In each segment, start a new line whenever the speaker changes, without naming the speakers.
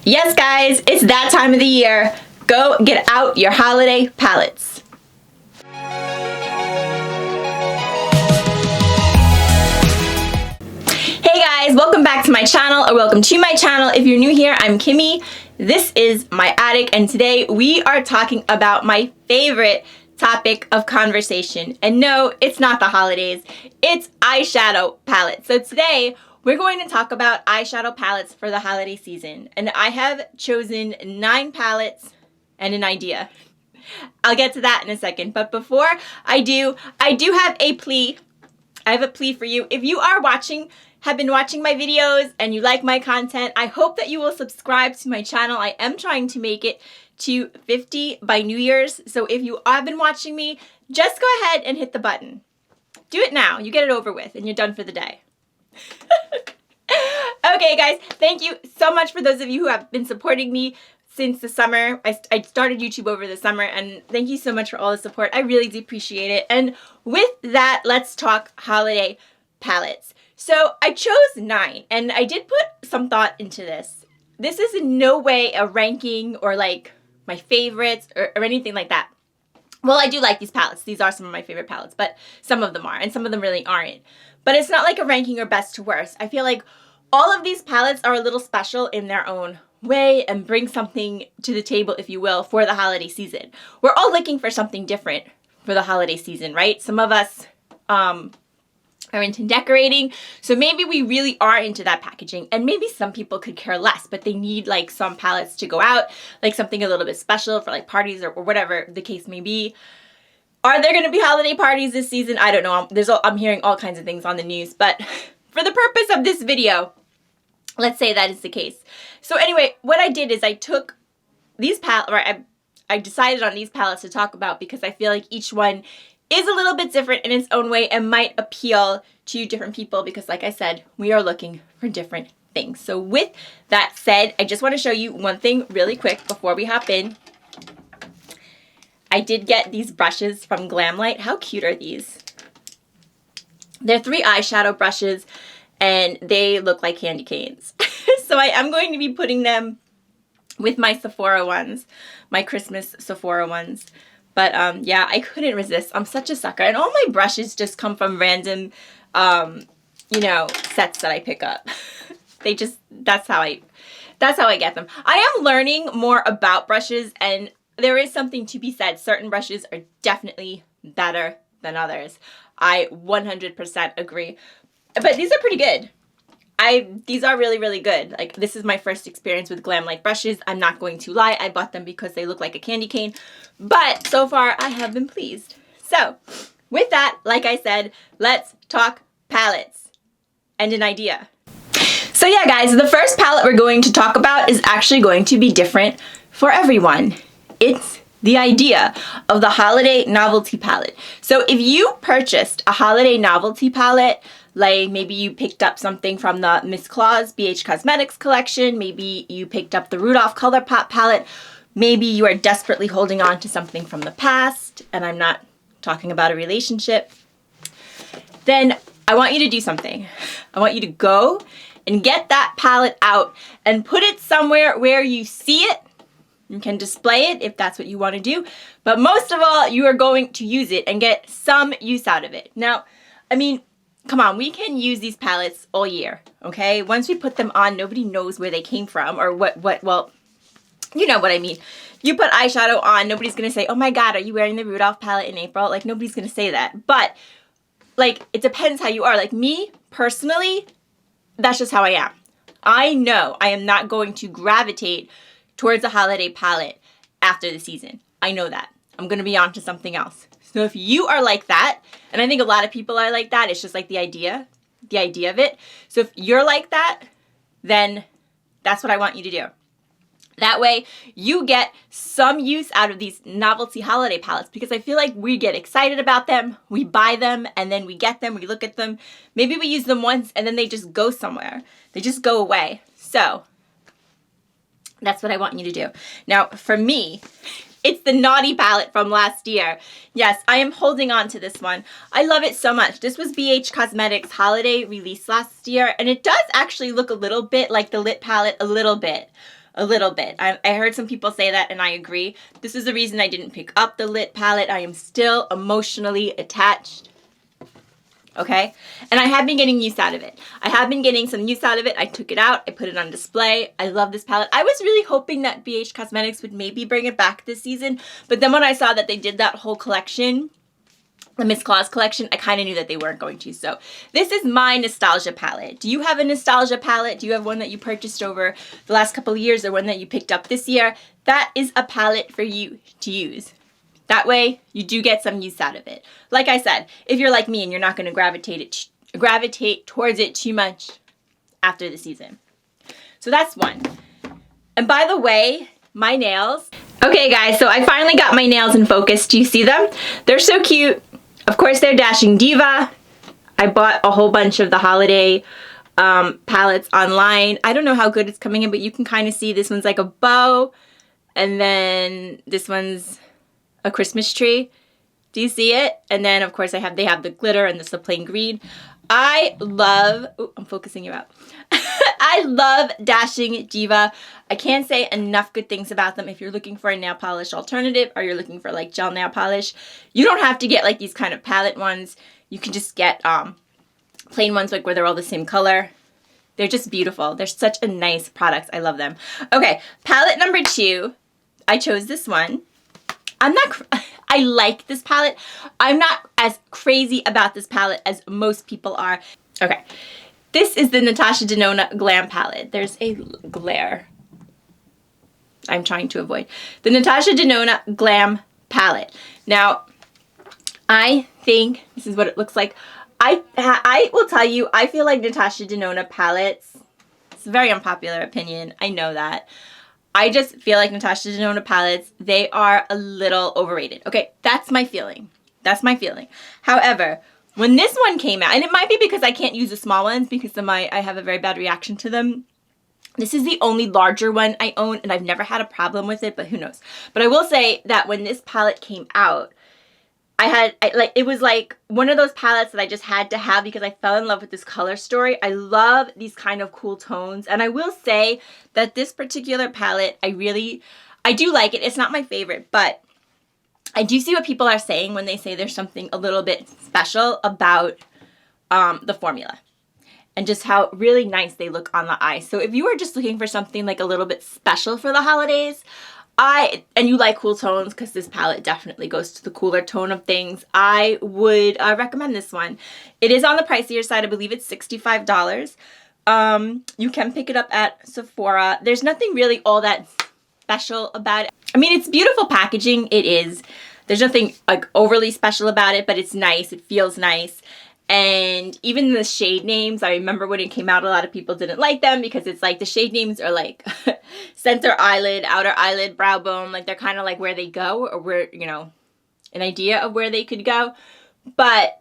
Yes, guys, it's that time of the year. Go get out your holiday palettes. Hey guys, welcome back to my channel, or welcome to my channel. If you're new here, I'm Kimmie. This is my attic, and today we are talking about my favorite topic of conversation. And no, it's not the holidays, it's eyeshadow palettes. So today, we're going to talk about eyeshadow palettes for the holiday season. And I have chosen 9 palettes and an idea. I'll get to that in a second. But before I do have a plea. I have a plea for you. If you are have been watching my videos and you like my content, I hope that you will subscribe to my channel. I am trying to make it to 50 by New Year's. So if you have been watching me, just go ahead and hit the button. Do it now. You get it over with and you're done for the day. Okay, guys, thank you so much for those of you who have been supporting me since the summer. I started YouTube over the summer, and thank you so much for all the support. I really do appreciate it. And with that, let's talk holiday palettes. So I chose 9, and I did put some thought into this. This is in no way a ranking or like my favorites or anything like that. Well, I do like these palettes. These are some of my favorite palettes, but some of them are, and some of them really aren't. But it's not like a ranking or best to worst. I feel like all of these palettes are a little special in their own way and bring something to the table, if you will, for the holiday season. We're all looking for something different for the holiday season, right? Some of us are into decorating, so maybe we really are into that packaging, and maybe some people could care less, but they need like some palettes to go out, like something a little bit special for like parties or whatever the case may be. Are there going to be holiday parties this season? I don't know. I'm hearing all kinds of things on the news, but for the purpose of this video, let's say that is the case. So anyway, what I did is I took these palettes, or I decided on these palettes to talk about because I feel like each one is a little bit different in its own way and might appeal to different people because, like I said, we are looking for different things. So with that said, I just want to show you one thing really quick before we hop in. I did get these brushes from Glamlite. How cute are these? They're 3 eyeshadow brushes, and they look like candy canes. So I am going to be putting them with my Sephora ones, my Christmas Sephora ones. But yeah, I couldn't resist. I'm such a sucker. And all my brushes just come from random, sets that I pick up. That's how I get them. I am learning more about brushes, and there is something to be said. Certain brushes are definitely better than others. I 100% agree. But these are pretty good. These are really, really good. Like, this is my first experience with Glamlite brushes. I'm not going to lie. I bought them because they look like a candy cane. But so far, I have been pleased. So, with that, like I said, let's talk palettes and an idea. So yeah, guys, the first palette we're going to talk about is actually going to be different for everyone. It's the idea of the holiday novelty palette. So if you purchased a holiday novelty palette, like maybe you picked up something from the Miss Claus BH Cosmetics collection, maybe you picked up the Rudolph ColourPop palette, maybe you are desperately holding on to something from the past, and I'm not talking about a relationship, then I want you to do something. I want you to go and get that palette out and put it somewhere where you see it. You can display it if that's what you want to do. But most of all, you are going to use it and get some use out of it. Now, I mean, come on, we can use these palettes all year, okay? Once we put them on, nobody knows where they came from or well, you know what I mean. You put eyeshadow on, nobody's going to say, oh my God, are you wearing the Rudolph palette in April? Like, nobody's going to say that. But, like, it depends how you are. Like, me, personally, that's just how I am. I know I am not going to gravitate towards a holiday palette after the season. I know that. I'm going to be on to something else. So if you are like that, and I think a lot of people are like that, it's just like the idea of it. So if you're like that, then that's what I want you to do. That way you get some use out of these novelty holiday palettes, because I feel like we get excited about them, we buy them, and then we get them, we look at them, maybe we use them once, and then they just go somewhere. They just go away. So that's what I want you to do. Now, for me, it's the Naughty palette from last year. Yes, I am holding on to this one. I love it so much. This was BH Cosmetics holiday release last year, and it does actually look a little bit like the Lit palette, a little bit. a little bit. I heard some people say that, and I agree. This is the reason I didn't pick up the Lit palette. I am still emotionally attached. Okay? And I have been getting use out of it. I have been getting some use out of it. I took it out. I put it on display. I love this palette. I was really hoping that BH Cosmetics would maybe bring it back this season. But then when I saw that they did that whole collection, the Miss Claus collection, I kind of knew that they weren't going to. So this is my nostalgia palette. Do you have a nostalgia palette? Do you have one that you purchased over the last couple of years or one that you picked up this year? That is a palette for you to use. That way you do get some use out of it. Like I said, if you're like me and you're not going to gravitate towards it too much after the season. So that's one. And by the way, my nails. Okay guys, so I finally got my nails in focus. Do you see them? They're so cute. Of course, they're Dashing Diva. I bought a whole bunch of the holiday palettes online. I don't know how good it's coming in, but you can kind of see this one's like a bow. And then this one's a Christmas tree. Do you see it? And then, of course, they have the glitter and the plain green. I love... Oh, I'm focusing you out. I love Dashing Diva. I can't say enough good things about them. If you're looking for a nail polish alternative or you're looking for like gel nail polish, you don't have to get like these kind of palette ones. You can just get plain ones like where they're all the same color. They're just beautiful. They're such a nice product. I love them. Okay, palette number 2. I chose this one. I like this palette. I'm not as crazy about this palette as most people are. Okay. This is the Natasha Denona Glam palette. There's a glare I'm trying to avoid. The Natasha Denona Glam palette. Now, I think this is what it looks like. I will tell you, I feel like Natasha Denona palettes, it's a very unpopular opinion, I know that. I just feel like Natasha Denona palettes, they are a little overrated. Okay, that's my feeling. That's my feeling. However, when this one came out, and it might be because I can't use the small ones because I have a very bad reaction to them. This is the only larger one I own, and I've never had a problem with it, but who knows. But I will say that when this palette came out, it was like one of those palettes that I just had to have because I fell in love with this color story. I love these kind of cool tones, and I will say that this particular palette, I do like it. It's not my favorite, but I do see what people are saying when they say there's something a little bit special about the formula and just how really nice they look on the eye. So if you are just looking for something like a little bit special for the holidays, and you like cool tones, because this palette definitely goes to the cooler tone of things, I would recommend this one. It is on the pricier side. I believe it's $65. You can pick it up at Sephora. There's nothing really all that special about it. I mean, it's beautiful packaging. It is. There's nothing like overly special about it, but it's nice. It feels nice. And even the shade names, I remember when it came out, a lot of people didn't like them because it's like the shade names are like center eyelid, outer eyelid, brow bone. Like they're kind of like where they go, or where, you know, an idea of where they could go. But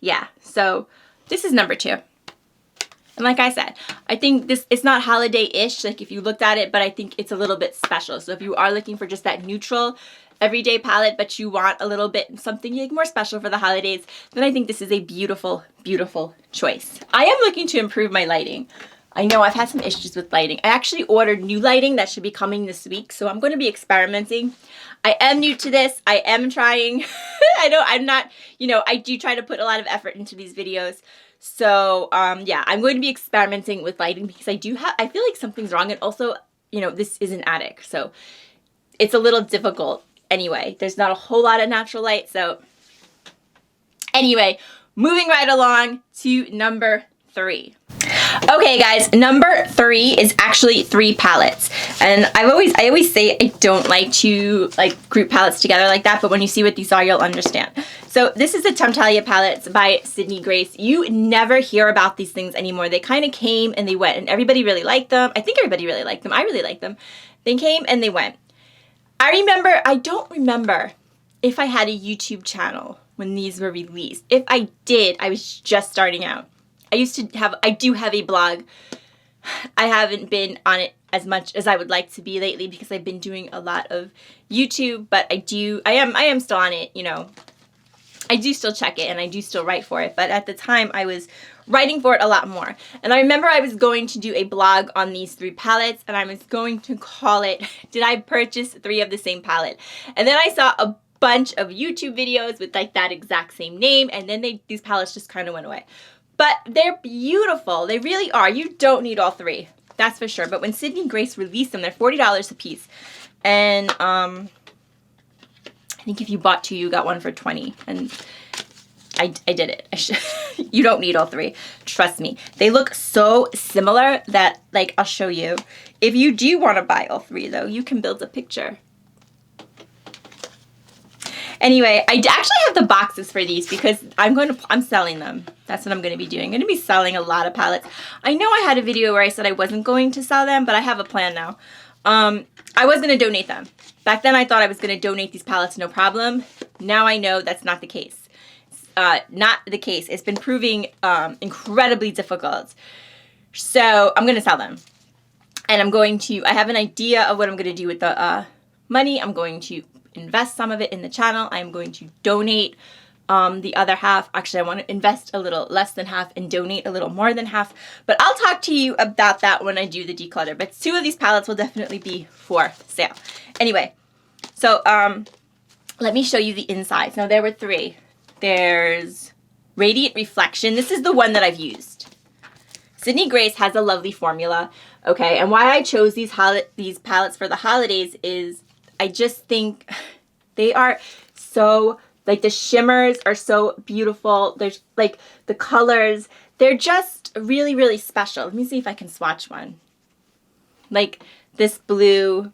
yeah, so this is number 2. And like I said, I think it's not holiday-ish, like if you looked at it, but I think it's a little bit special. So if you are looking for just that neutral, everyday palette, but you want a little bit something like more special for the holidays, then I think this is a beautiful, beautiful choice. I am looking to improve my lighting. I know I've had some issues with lighting. I actually ordered new lighting that should be coming this week, so I'm going to be experimenting. I am new to this. I am trying. I'm not, you know, I do try to put a lot of effort into these videos. So, yeah, I'm going to be experimenting with lighting because I feel like something's wrong. And also, you know, this is an attic, so it's a little difficult. Anyway, there's not a whole lot of natural light. So anyway, moving right along to number 3. Okay, guys, number 3 is actually 3 palettes. And I always say I don't like to group palettes together like that, but when you see what these are, you'll understand. So this is the Temptalia palettes by Sydny Grace. You never hear about these things anymore. They kind of came and they went, and everybody really liked them. I think everybody really liked them. I really liked them. They came and they went. I don't remember if I had a YouTube channel when these were released. If I did, I was just starting out. I do have a blog. I haven't been on it as much as I would like to be lately because I've been doing a lot of YouTube, but I am still on it, you know, I do still check it and I do still write for it, but at the time I was writing for it a lot more. And I remember I was going to do a blog on these 3 palettes, and I was going to call it, Did I Purchase 3 of the Same Palette? And then I saw a bunch of YouTube videos with like that exact same name, and then these palettes just kind of went away. But they're beautiful. They really are. You don't need all 3. That's for sure. But when Sydney Grace released them, they're $40 a piece. And I think if you bought 2, you got 1 for $20. And I did it. You don't need all 3. Trust me. They look so similar that, like, I'll show you. If you do want to buy all 3, though, you can build a picture. Anyway, I actually have the boxes for these because I'm selling them. That's what I'm going to be doing. I'm going to be selling a lot of palettes. I know I had a video where I said I wasn't going to sell them, but I have a plan now. I was going to donate them. Back then I thought I was going to donate these palettes no problem. Now I know that's not the case. Not the case. It's been proving incredibly difficult. So I'm going to sell them. And I have an idea of what I'm going to do with the money. I'm going to invest some of it in the channel. I'm going to donate the other half. Actually, I want to invest a little less than half and donate a little more than half. But I'll talk to you about that when I do the declutter. But 2 of these palettes will definitely be for sale. Anyway, so let me show you the insides. Now, there were 3. There's Radiant Reflection. This is the one that I've used. Sydney Grace has a lovely formula. Okay, and why I chose these palettes for the holidays is I just think they are so, like, the shimmers are so beautiful. There's, like, the colors, they're just really, really special. Let me see if I can swatch one. Like, this blue,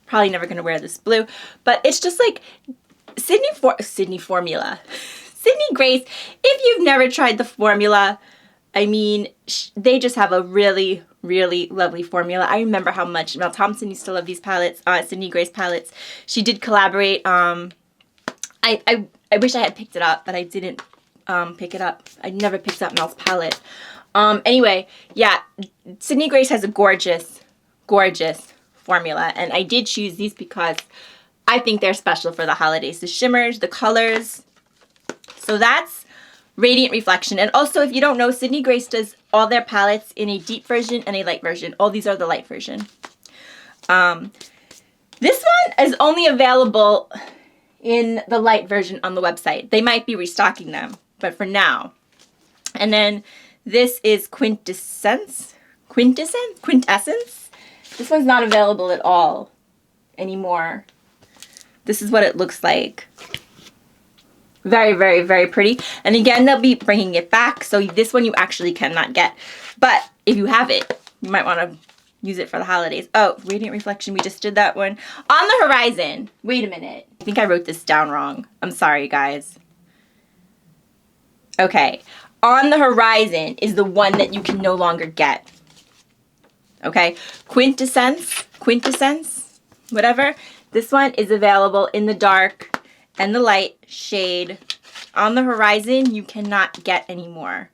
probably never going to wear this blue, but it's just, like, Sydney formula. Sydney Grace, if you've never tried the formula, I mean, they just have a really, really lovely formula. I remember how much Mel Thompson used to love these palettes, Sydney Grace palettes. She did collaborate. I wish I had picked it up, but I didn't pick it up. I never picked up Mel's palette. Anyway, yeah, Sydney Grace has a gorgeous, gorgeous formula, and I did choose these because I think they're special for the holidays. The shimmers, the colors. So that's Radiant Reflection. And also, if you don't know, Sydney Grace does all their palettes in a deep version and a light version. All these are the light version. This one is only available in the light version on the website. They might be restocking them, but for now. And then this is Quintessence. Quintessence. This one's not available at all anymore. This is what it looks like. Very, very, very pretty. And again, they'll be bringing it back. So this one you actually cannot get. But if you have it, you might want to use it for the holidays. Oh, Radiant Reflection. We just did that one. On the Horizon. Wait a minute. I think I wrote this down wrong. I'm sorry, guys. Okay. On the Horizon is the one that you can no longer get. Okay. Quintessence, whatever. This one is available in the dark and the light shade. On the Horizon, you cannot get anymore.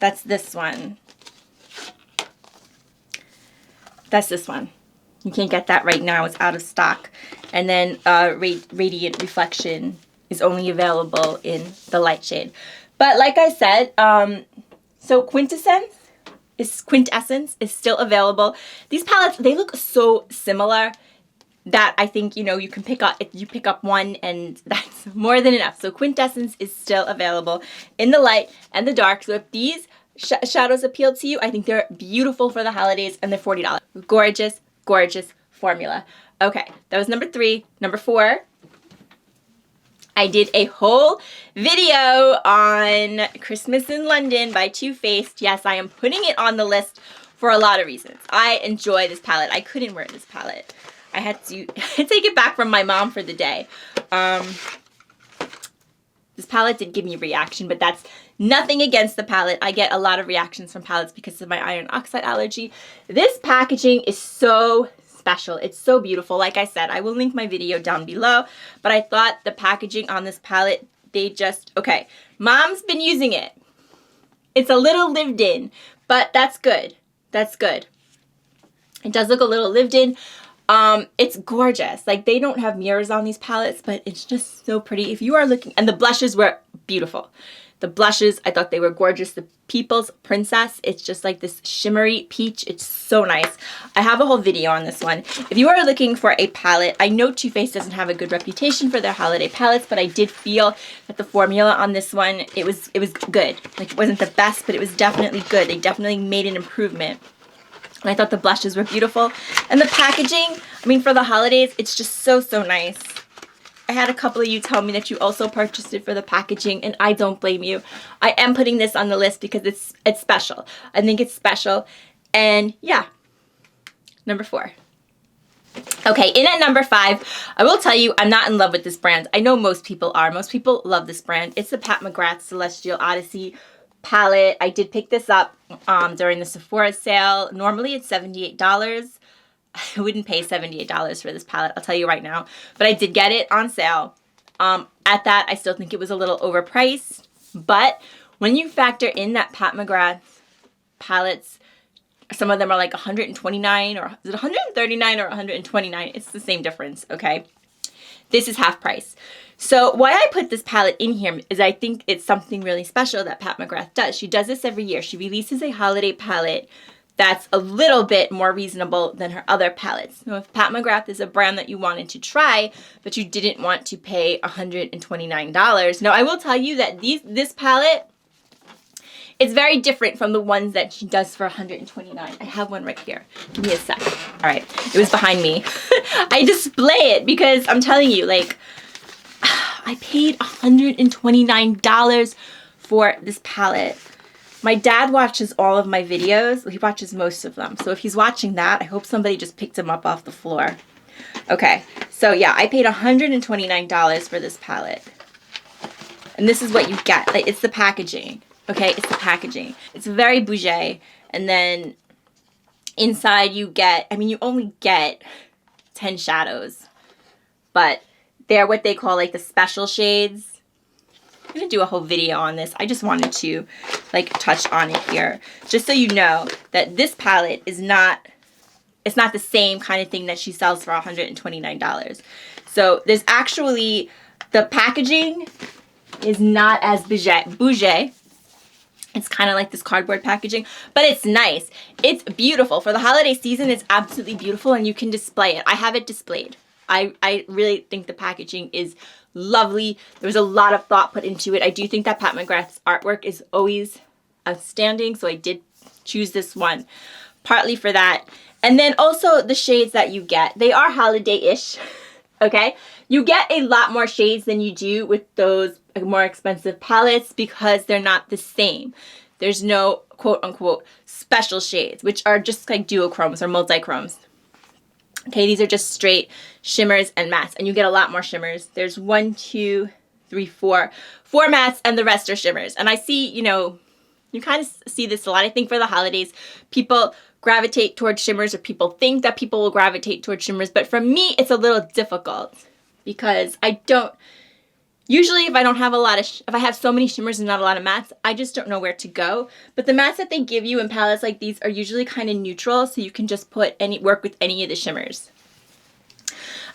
That's this one. That's this one. You can't get that right now. It's out of stock. And then Radiant Reflection is only available in the light shade. But like I said, so Quintessence is still available. These palettes, they look so similar that I think, you know, you can pick up, if you pick up one, and that's more than enough. So Quintessence is still available in the light and the dark. So if these shadows appeal to you, I think they're beautiful for the holidays, and they're $40. Gorgeous, gorgeous formula. Okay, that was number 3. Number 4, I did a whole video on Christmas in London by Too Faced. Yes, I am putting it on the list for a lot of reasons. I enjoy this palette. I couldn't wear this palette. I had to take it back from my mom for the day. This palette did give me a reaction, but that's nothing against the palette. I get a lot of reactions from palettes because of my iron oxide allergy. This packaging is so special. It's so beautiful. Like I said, I will link my video down below, but I thought the packaging on this palette, okay, Mom's been using it. It's a little lived in, but that's good. That's good. It does look a little lived in. It's gorgeous. Like, they don't have mirrors on these palettes, but it's just so pretty. If you are looking, and the blushes were beautiful. The blushes, I thought they were gorgeous. The People's Princess, it's just like this shimmery peach. It's so nice. I have a whole video on this one. If you are looking for a palette, I know Too Faced doesn't have a good reputation for their holiday palettes, but I did feel that the formula on this one, it was good. Like, it wasn't the best, but it was definitely good. They definitely made an improvement. And I thought the blushes were beautiful. And the packaging, I mean, for the holidays, it's just so, so nice. I had a couple of you tell me that you also purchased it for the packaging, and I don't blame you. I am putting this on the list because it's special. I think it's special. And yeah, number 4. Okay, in at number 5, I will tell you, I'm not in love with this brand. I know most people are. Most people love this brand. It's the McGrath Celestial Odyssey palette. I did pick this up during the Sephora sale. Normally it's $78. I wouldn't pay $78 for this palette, I'll tell you right now. But I did get it on sale. At that, I still think it was a little overpriced. But when you factor in that McGrath palettes, some of them are like $129, or is it $139 or $129? It's the same difference, okay? This is half price. So why I put this palette in here is I think it's something really special that McGrath does. She does this every year. She releases a holiday palette that's a little bit more reasonable than her other palettes. So if McGrath is a brand that you wanted to try, but you didn't want to pay $129. Now, I will tell you that this palette is very different from the ones that she does for $129. I have one right here. Give me a sec. All right. It was behind me. I display it because I'm telling you, like, I paid $129 for this palette. My dad watches all of my videos. He watches most of them. So if he's watching that, I hope somebody just picked him up off the floor. Okay, so yeah, I paid $129 for this palette. And this is what you get. Like, it's the packaging. Okay, it's the packaging. It's very bougie. And then inside you get, I mean, you only get 10 shadows. But they're what they call like the special shades. I'm going to do a whole video on this. I just wanted to like touch on it here. Just so you know that this palette is not, it's not the same kind of thing that she sells for $129. So there's actually, the packaging is not as bougie. It's kind of like this cardboard packaging, but it's nice. It's beautiful. For the holiday season, it's absolutely beautiful, and you can display it. I have it displayed. I really think the packaging is lovely. There was a lot of thought put into it. I do think that McGrath's artwork is always outstanding, so I did choose this one partly for that. And then also the shades that you get. They are holiday-ish, okay? You get a lot more shades than you do with those more expensive palettes because they're not the same. There's no quote-unquote special shades, which are just like duochromes or multi-chromes. Okay, these are just straight shimmers and mattes, and you get a lot more shimmers. There's 1, 2, 3, 4 mattes, and the rest are shimmers. And I see, you know, you kind of see this a lot. I think for the holidays, people gravitate towards shimmers, or people think that people will gravitate towards shimmers. But for me, it's a little difficult because I don't, usually if I don't have a lot of, if I have so many shimmers and not a lot of mattes, I just don't know where to go. But the mattes that they give you in palettes like these are usually kind of neutral, so you can just put work with any of the shimmers.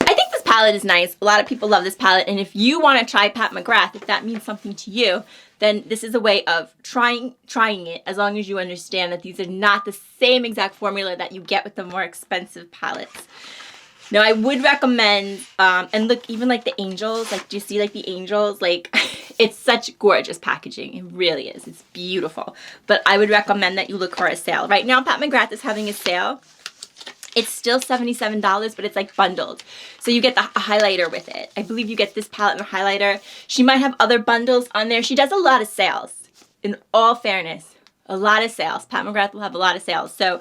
I think this palette is nice. A lot of people love this palette, and if you want to try McGrath, if that means something to you, then this is a way of trying it, as long as you understand that these are not the same exact formula that you get with the more expensive palettes. Now, I would recommend, and look, even like the angels, like, do you see like the angels? Like, it's such gorgeous packaging. It really is. It's beautiful. But I would recommend that you look for a sale. Right now, McGrath is having a sale. It's still $77, but it's like bundled. So you get a highlighter with it. I believe you get this palette and a highlighter. She might have other bundles on there. She does a lot of sales. In all fairness, a lot of sales. McGrath will have a lot of sales. So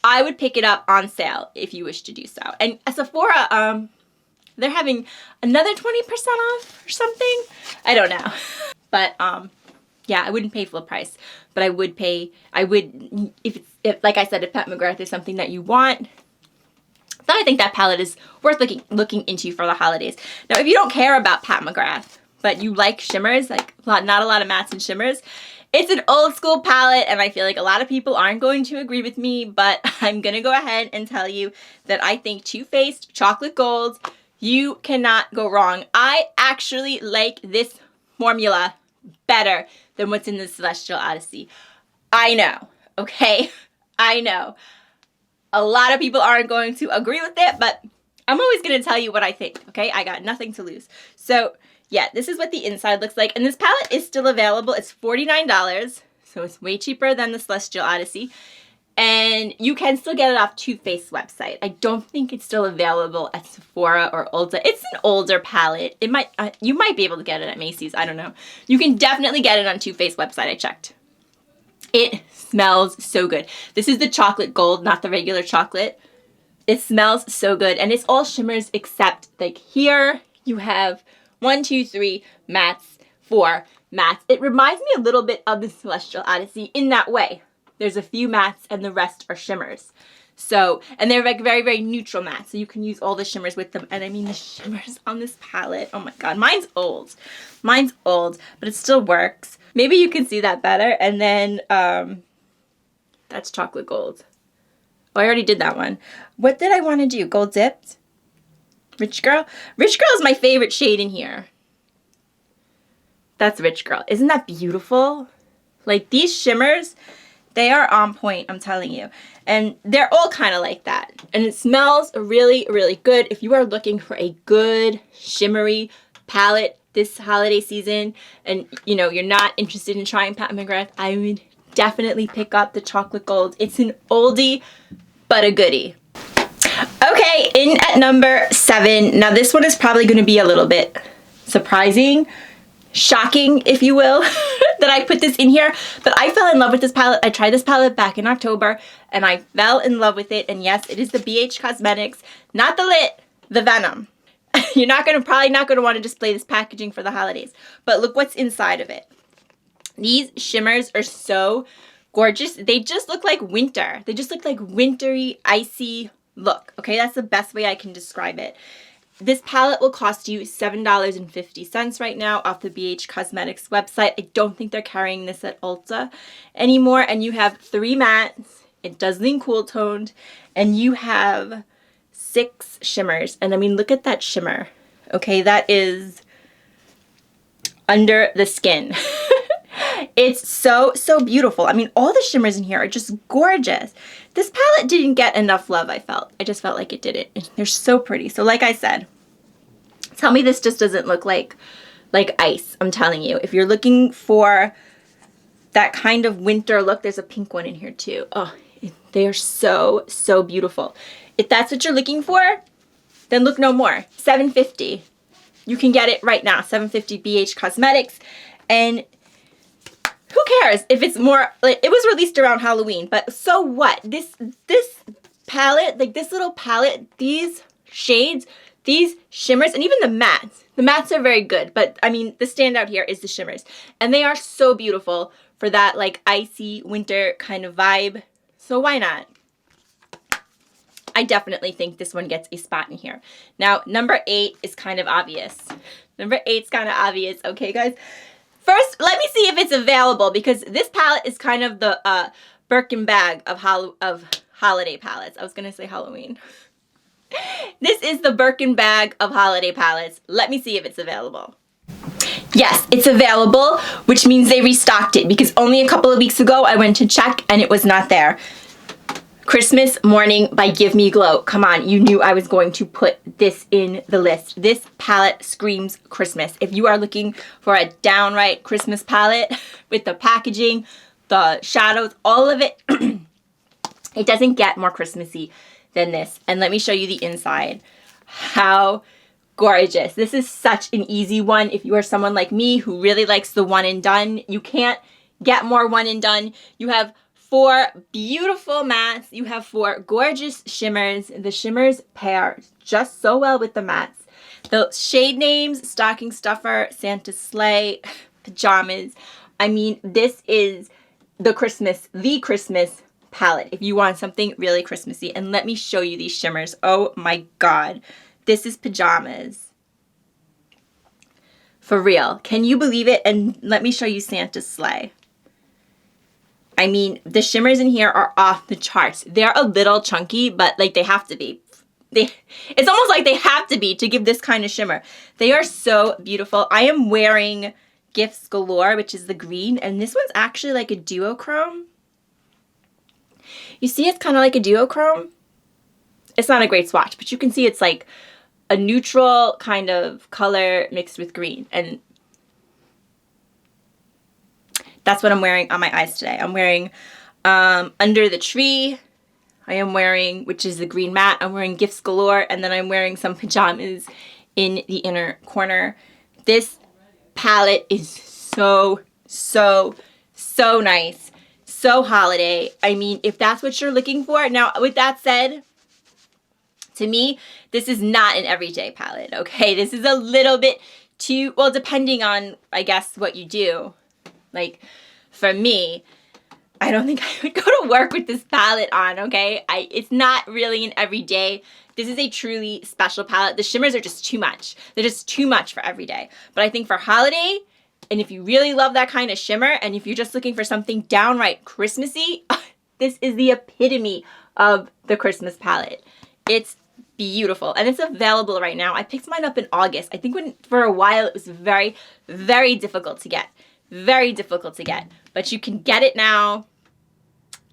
I would pick it up on sale if you wish to do so. And at Sephora, they're having another 20% off or something. I don't know. But yeah, I wouldn't pay full price, but I would pay, if like I said, if McGrath is something that you want, then I think that palette is worth looking into for the holidays. Now, if you don't care about McGrath, but you like shimmers, like not a lot of mattes and shimmers, It's an old school palette, and I feel like a lot of people aren't going to agree with me, but I'm gonna go ahead and tell you that I think Too Faced Chocolate Gold, you cannot go wrong. I actually like this formula better than what's in the Celestial Odyssey. I know, okay? I know. A lot of people aren't going to agree with it, but I'm always gonna tell you what I think, okay? I got nothing to lose. So, yeah, this is what the inside looks like. And this palette is still available. It's $49, so it's way cheaper than the Celestial Odyssey. And you can still get it off Too Faced's website. I don't think it's still available at Sephora or Ulta. It's an older palette. It might you might be able to get it at Macy's. I don't know. You can definitely get it on Too Faced's website. I checked. It smells so good. This is the chocolate gold, not the regular chocolate. It smells so good. And it's all shimmers except like here you have 1, 2, 3 mattes, 4 mattes. It reminds me a little bit of the Celestial Odyssey in that way. There's a few mattes and the rest are shimmers. So, and they're like very, very neutral mattes. So you can use all the shimmers with them. And I mean the shimmers on this palette. Oh my God, mine's old. Mine's old, but it still works. Maybe you can see that better. And then, that's chocolate gold. Oh, I already did that one. What did I want to do? Gold dipped? Rich Girl? Rich Girl is my favorite shade in here. That's Rich Girl. Isn't that beautiful? Like these shimmers, they are on point, I'm telling you. And they're all kind of like that. And it smells really, really good. If you are looking for a good shimmery palette this holiday season and, you know, you're not interested in trying Pat McGrath, I would definitely pick up the chocolate gold. It's an oldie, but a goodie. Okay, in at number 7. Now this one is probably going to be a little bit surprising, shocking, if you will, that I put this in here. But I fell in love with this palette. I tried this palette back in October, and I fell in love with it. And yes, it is the BH Cosmetics, not the Lit, the Venom. You're probably not going to want to display this packaging for the holidays. But look what's inside of it. These shimmers are so gorgeous. They just look like winter. They just look like wintry, icy look. Okay, that's the best way I can describe it. This palette will cost you $7.50 right now off the BH Cosmetics website. I don't think they're carrying this at Ulta anymore. And you have 3 mattes. It does lean cool toned. And you have 6 shimmers. And I mean, look at that shimmer. Okay, that is under the skin. It's so, so beautiful. I mean, all the shimmers in here are just gorgeous. This palette didn't get enough love, I felt. I just felt like it didn't. They're so pretty. So like I said, tell me this just doesn't look like ice. I'm telling you. If you're looking for that kind of winter look, there's a pink one in here too. Oh, they are so, so beautiful. If that's what you're looking for, then look no more. $7.50. You can get it right now. $7.50 BH Cosmetics. And who cares if it's more, like, it was released around Halloween, but so what? This palette, like this little palette, these shades, these shimmers, and even the mattes. The mattes are very good, but I mean, the standout here is the shimmers. And they are so beautiful for that like icy winter kind of vibe. So why not? I definitely think this one gets a spot in here. Now, number 8 is kind of obvious. Number 8's kind of obvious, okay, guys? First, let me see if it's available because this palette is kind of the Birkin bag of holiday palettes. I was going to say Halloween. This is the Birkin bag of holiday palettes. Let me see if it's available. Yes, it's available, which means they restocked it because only a couple of weeks ago I went to check and it was not there. Christmas Morning by Give Me Glow. Come on, you knew I was going to put this in the list. This palette screams Christmas. If you are looking for a downright Christmas palette with the packaging, the shadows, all of it, it doesn't get more Christmassy than this. And let me show you the inside. How gorgeous. This is such an easy one. If you are someone like me who really likes the one and done, you can't get more one and done. You have 4 beautiful mattes. You have 4 gorgeous shimmers. The shimmers pair just so well with the mattes. The shade names, Stocking Stuffer, Santa Sleigh, Pajamas. I mean, this is the Christmas palette if you want something really Christmassy. And let me show you these shimmers. Oh my God. This is Pajamas. For real. Can you believe it? And let me show you Santa's Sleigh. I mean, the shimmers in here are off the charts. They're a little chunky, but like they have to be. It's almost like they have to be to give this kind of shimmer. They are so beautiful. I am wearing Gifts Galore, which is the green, and this one's actually like a duochrome. You see it's kind of like a duochrome? It's not a great swatch, but you can see it's like a neutral kind of color mixed with green, and that's what I'm wearing on my eyes today. I'm wearing Under the Tree. I am wearing, which is the green matte. I'm wearing Gifts Galore, and then I'm wearing some pajamas in the inner corner. This palette is so, so, so nice. So holiday. I mean, if that's what you're looking for. Now, with that said, to me, this is not an everyday palette, okay? This is a little bit too, well, depending on, I guess, what you do. Like, for me, I don't think I would go to work with this palette on, okay? It's not really an everyday. This is a truly special palette. The shimmers are just too much. They're just too much for everyday. But I think for holiday, and if you really love that kind of shimmer, and if you're just looking for something downright Christmassy, this is the epitome of the Christmas palette. It's beautiful, and it's available right now. I picked mine up in August. I think for a while it was very, very difficult to get. Very difficult to get, but you can get it now.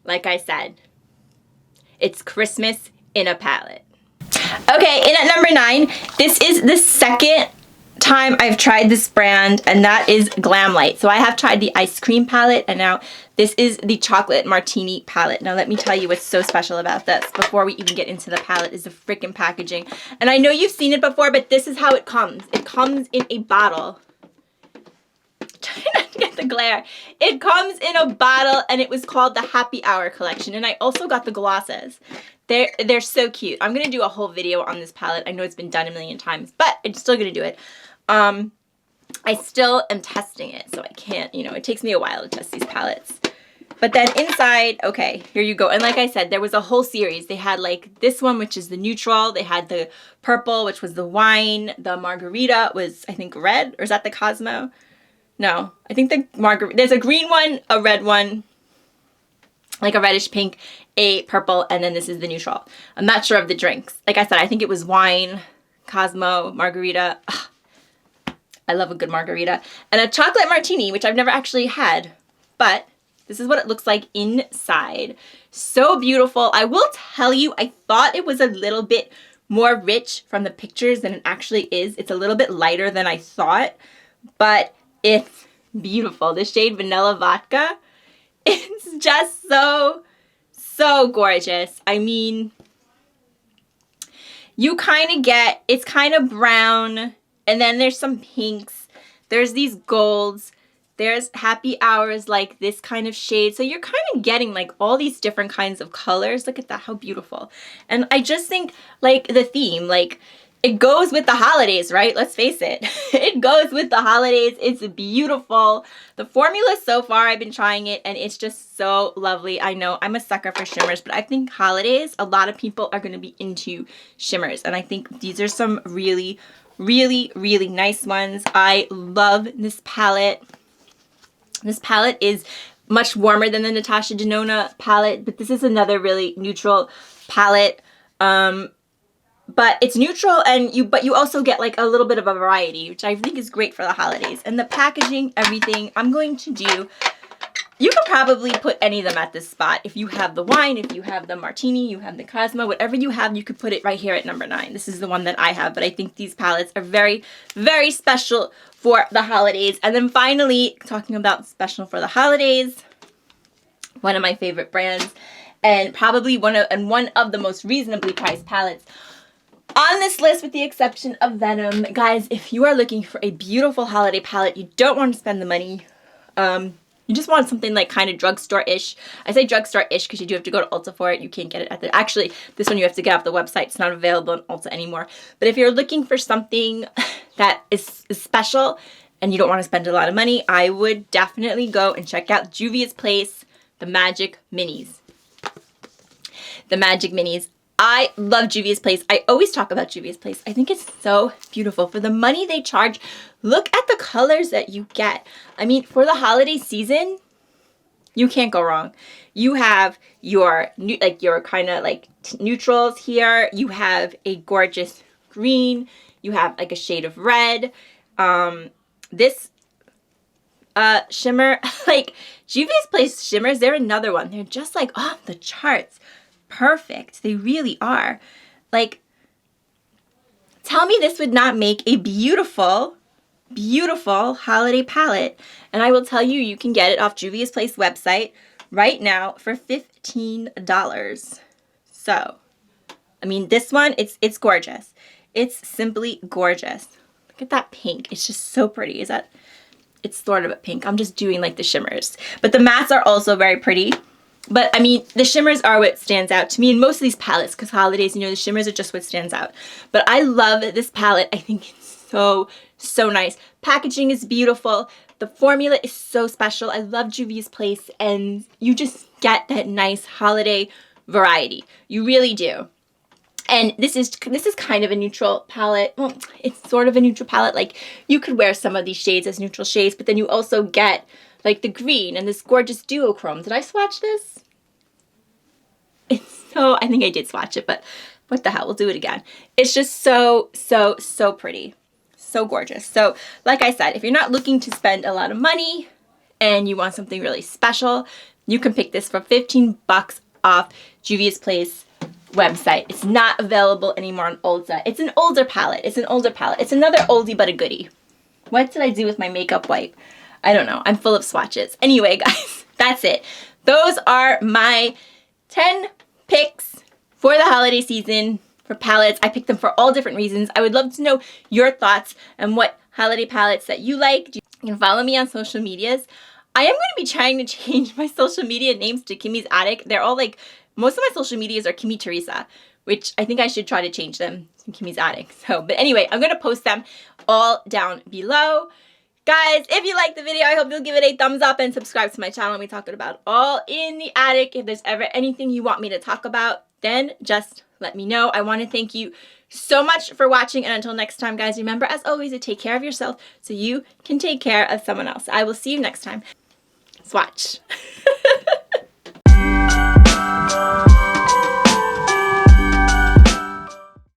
Like I said, it's Christmas in a palette. Okay, in at number 9, this is the second time I've tried this brand, and that is Glamlite. So I have tried the ice cream palette, and now this is the chocolate martini palette. Now let me tell you what's so special about this before we even get into the palette is the freaking packaging. And I know you've seen it before, but this is how it comes. It comes in a bottle. Try not to get the glare. It comes in a bottle, and it was called the Happy Hour collection, and I also got the glosses. They're so cute. I'm gonna do a whole video on this palette. I know it's been done a million times, but I'm still gonna do it. I still am testing it, so I can't, you know, it takes me a while to test these palettes. But then inside, okay, here you go. And like I said, there was a whole series. They had like this one, which is the neutral. They had the purple, which was the wine. The margarita was, I think, red, or is that the Cosmo? No, I think the margarita, there's a green one, a red one, like a reddish pink, a purple, and then this is the neutral. I'm not sure of the drinks. Like I said, I think it was wine, Cosmo, margarita. Ugh, I love a good margarita. And a chocolate martini, which I've never actually had, but this is what it looks like inside. So beautiful. I will tell you, I thought it was a little bit more rich from the pictures than it actually is. It's a little bit lighter than I thought, but it's beautiful. The shade Vanilla Vodka, it's just so, so gorgeous. I mean, you kind of get, it's kind of brown, and then there's some pinks. There's these golds. There's happy hours, like this kind of shade. So you're kind of getting like all these different kinds of colors. Look at that, how beautiful. And I just think like the theme, like, it goes with the holidays, right? Let's face it. It goes with the holidays. It's beautiful. The formula so far, I've been trying it, and it's just so lovely. I know I'm a sucker for shimmers, but I think holidays, a lot of people are going to be into shimmers. And I think these are some really, really, really nice ones. I love this palette. This palette is much warmer than the Natasha Denona palette, but this is another really neutral palette. But it's neutral, and you also get like a little bit of a variety, which I think is great for the holidays. And the packaging, everything, I'm going to do, you could probably put any of them at this spot. If you have the wine, if you have the martini, you have the Cosmo, whatever you have, you could put it right here at number 9. This is the one that I have, but I think these palettes are very, very special for the holidays. And then finally, talking about special for the holidays, one of my favorite brands, and probably one of the most reasonably priced palettes on this list, with the exception of Venom. Guys, if you are looking for a beautiful holiday palette, you don't want to spend the money, you just want something like kind of drugstore-ish. I say drugstore-ish because you do have to go to Ulta for it. You can't get it at the, actually, this one you have to get off the website. It's not available on Ulta anymore. But if you're looking for something that is special and you don't want to spend a lot of money, I would definitely go and check out Juvia's Place, the Magic Minis. The Magic Minis. I love Juvia's Place. I always talk about Juvia's Place. I think it's so beautiful. For the money they charge, look at the colors that you get. I mean, for the holiday season, You can't go wrong. You have your kind of like neutrals here. You have a gorgeous green. You have like a shade of red. This shimmer, like Juvia's Place shimmers, they're another one. They're just like off the charts. Perfect. They really are. Like, tell me this would not make a beautiful, beautiful holiday palette. And I will tell you, you can get it off Juvia's Place website right now for $15. So, I mean, this one, it's gorgeous. It's simply gorgeous. Look at that pink. It's just so pretty. It's sort of a pink. I'm just doing like the shimmers. But the mattes are also very pretty. But I mean, the shimmers are what stands out to me in most of these palettes, because holidays, you know, the shimmers are just what stands out. But I love this palette. I think it's so, so nice. Packaging is beautiful. The formula is so special. I love Juvia's Place, and you just get that nice holiday variety. You really do. And this is kind of a neutral palette. Well, it's sort of a neutral palette. Like, you could wear some of these shades as neutral shades, but then you also get like the green and this gorgeous duochrome. Did I swatch this? It's so, I think I did swatch it, but what the hell, we'll do it again. It's just so, so, so pretty. So gorgeous. So like I said, if you're not looking to spend a lot of money and you want something really special, you can pick this for 15 bucks off Juvia's Place website. It's not available anymore on Ulta. It's an older palette. It's an older palette. It's another oldie but a goodie. What did I do with my makeup wipe? I don't know. I'm full of swatches. Anyway, guys, that's it. Those are my 10 picks for the holiday season for palettes. I picked them for all different reasons. I would love to know your thoughts and what holiday palettes that you like. You can follow me on social medias. I am going to be trying to change my social media names to Kimmie's Attic. They're all like, most of my social medias are Kimmie Teresa, which I think I should try to change them to Kimmie's Attic. So, but anyway, I'm going to post them all down below. Guys, if you liked the video, I hope you'll give it a thumbs up and subscribe to my channel. We talk about all in the attic. If there's ever anything you want me to talk about, then just let me know. I want to thank you so much for watching. And until next time, guys, remember, as always, to take care of yourself so you can take care of someone else. I will see you next time. Swatch.